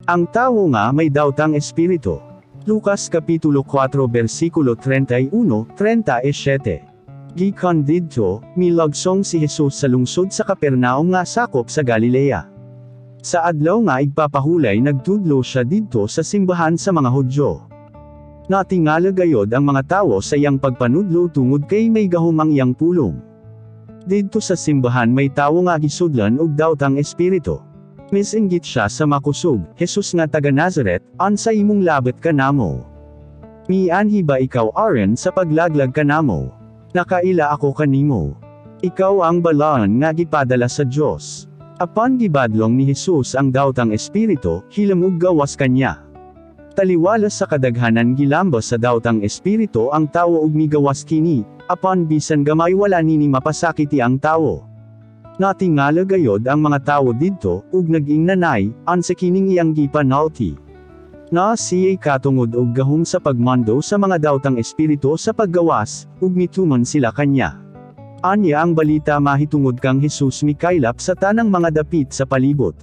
Ang tao nga may daotang espiritu. Lucas Kapitulo 4 versikulo 31-37. Gikan didto, milagsong si Jesus sa lungsod sa Capernaum nga sakop sa Galilea. Sa adlaw nga igpapahulay nagtudlo siya didto sa simbahan sa mga Hudyo. Natingala gayod ang mga tawo sa iyang pagpanudlo tungod kay may gahumang iyang pulong. Didto sa simbahan may tawo nga gisudlan og daotang espiritu. Misinggit siya sa makusog, Jesus nga taga Nazaret, ansa imong labet kanamo? Mianhi ba ikaw aron sa paglaglag kanamo? Nakaila ako kanimo. Ikaw ang balaan nga gipadala sa Dios. Apan gibadlong ni Jesus ang daotang espiritu, hilamog gawas kanya. Taliwalas sa kadaghanan gilambos sa daotang espiritu ang tawo ug migawas kini, apan bisan gamay wala nini mapasakiti ang tawo. Natingala gayod ang mga tawo didto, ug naging nanay, ansa kining iyang gipanalti. Na siya'y katungod og gahom sa pagmando sa mga daotang espiritu sa paggawas, ug mituman sila kanya. Anya ang balita mahitungod kang Jesus mikaylap sa tanang mga dapit sa palibot.